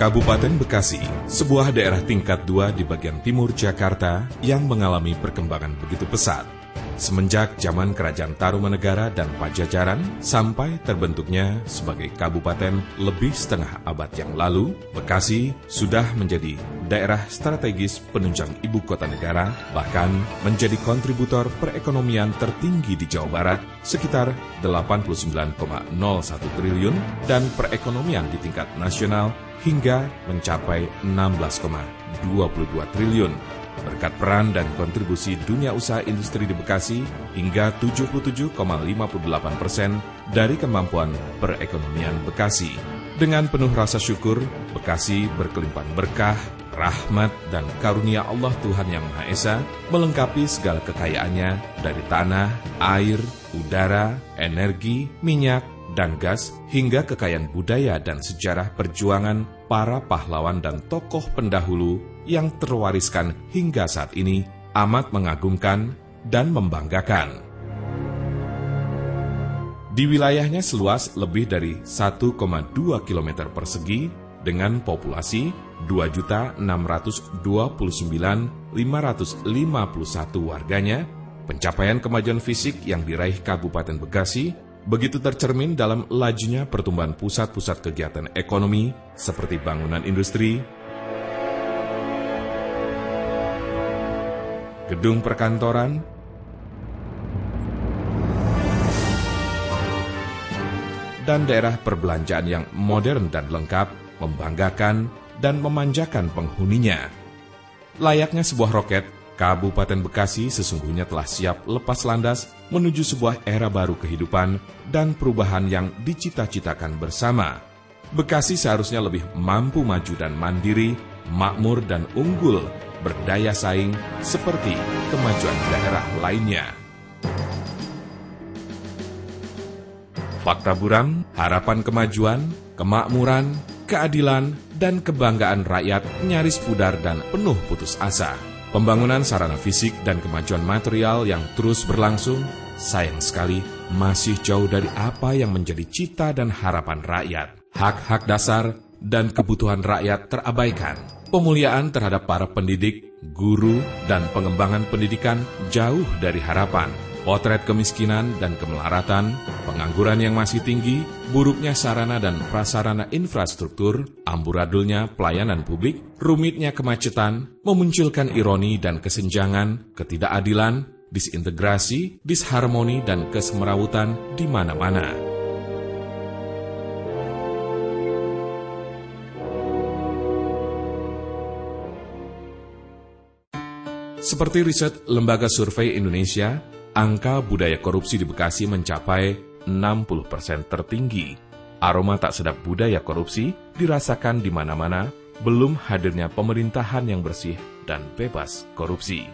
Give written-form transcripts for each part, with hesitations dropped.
Kabupaten Bekasi, sebuah daerah tingkat 2 di bagian timur Jakarta yang mengalami perkembangan begitu pesat. Semenjak zaman Kerajaan Tarumanegara dan Pajajaran sampai terbentuknya sebagai kabupaten lebih setengah abad yang lalu, Bekasi sudah menjadi daerah strategis penunjang ibu kota negara, bahkan menjadi kontributor perekonomian tertinggi di Jawa Barat, sekitar 89,01 triliun, dan perekonomian di tingkat nasional hingga mencapai 16,22 triliun. Berkat peran dan kontribusi dunia usaha industri di Bekasi hingga 77,58% dari kemampuan perekonomian Bekasi. Dengan penuh rasa syukur, Bekasi berkelimpahan berkah, rahmat, dan karunia Allah Tuhan Yang Maha Esa melengkapi segala kekayaannya dari tanah, air, udara, energi, minyak, dan gas, hingga kekayaan budaya dan sejarah perjuangan para pahlawan dan tokoh pendahulu yang terwariskan hingga saat ini amat mengagumkan dan membanggakan. Di wilayahnya seluas lebih dari 1,2 km persegi dengan populasi 2.629.551 warganya, pencapaian kemajuan fisik yang diraih Kabupaten Bekasi begitu tercermin dalam lajunya pertumbuhan pusat-pusat kegiatan ekonomi seperti bangunan industri, gedung perkantoran, dan daerah perbelanjaan yang modern dan lengkap, membanggakan dan memanjakan penghuninya. Layaknya sebuah roket, Kabupaten Bekasi sesungguhnya telah siap lepas landas menuju sebuah era baru kehidupan dan perubahan yang dicita-citakan bersama. Bekasi seharusnya lebih mampu maju dan mandiri, makmur dan unggul, berdaya saing seperti kemajuan daerah lainnya. Fakta buram, harapan kemajuan, kemakmuran, keadilan, dan kebanggaan rakyat nyaris pudar dan penuh putus asa. Pembangunan sarana fisik dan kemajuan material yang terus berlangsung, sayang sekali masih jauh dari apa yang menjadi cita dan harapan rakyat. Hak-hak dasar dan kebutuhan rakyat terabaikan. Pemuliaan terhadap para pendidik, guru, dan pengembangan pendidikan jauh dari harapan. Potret kemiskinan dan kemelaratan, pengangguran yang masih tinggi, buruknya sarana dan prasarana infrastruktur, amburadulnya pelayanan publik, rumitnya kemacetan, memunculkan ironi dan kesenjangan, ketidakadilan, disintegrasi, disharmoni, dan kesemerawutan di mana-mana. Seperti riset Lembaga Survei Indonesia, angka budaya korupsi di Bekasi mencapai 60% tertinggi. Aroma tak sedap budaya korupsi dirasakan di mana-mana, belum hadirnya pemerintahan yang bersih dan bebas korupsi.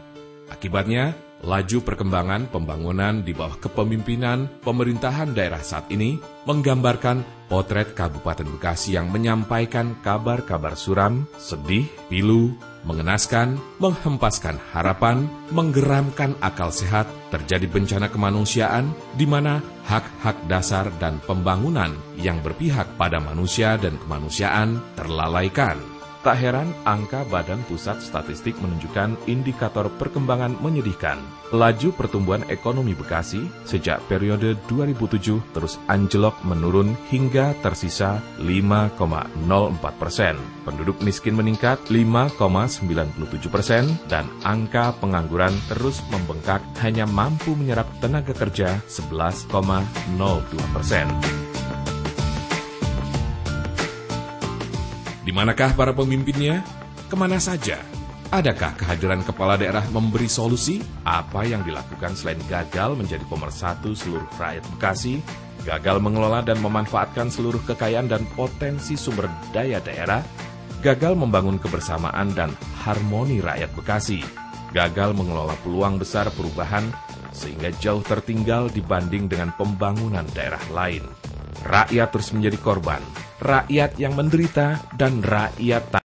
Akibatnya, laju perkembangan pembangunan di bawah kepemimpinan pemerintahan daerah saat ini menggambarkan potret Kabupaten Bekasi yang menyampaikan kabar-kabar suram, sedih, pilu, mengenaskan, menghempaskan harapan, menggeramkan akal sehat, terjadi bencana kemanusiaan di mana hak-hak dasar dan pembangunan yang berpihak pada manusia dan kemanusiaan terlalaikan. Tak heran angka Badan Pusat Statistik menunjukkan indikator perkembangan menyedihkan. Laju pertumbuhan ekonomi Bekasi sejak periode 2007 terus anjlok menurun hingga tersisa 5,04%. Penduduk miskin meningkat 5,97% dan angka pengangguran terus membengkak hanya mampu menyerap tenaga kerja 11,02%. Di manakah para pemimpinnya? Kemana saja? Adakah kehadiran kepala daerah memberi solusi? Apa yang dilakukan selain gagal menjadi pemersatu seluruh rakyat Bekasi, gagal mengelola dan memanfaatkan seluruh kekayaan dan potensi sumber daya daerah, gagal membangun kebersamaan dan harmoni rakyat Bekasi, gagal mengelola peluang besar perubahan sehingga jauh tertinggal dibanding dengan pembangunan daerah lain. Rakyat terus menjadi korban, rakyat yang menderita, dan rakyat tak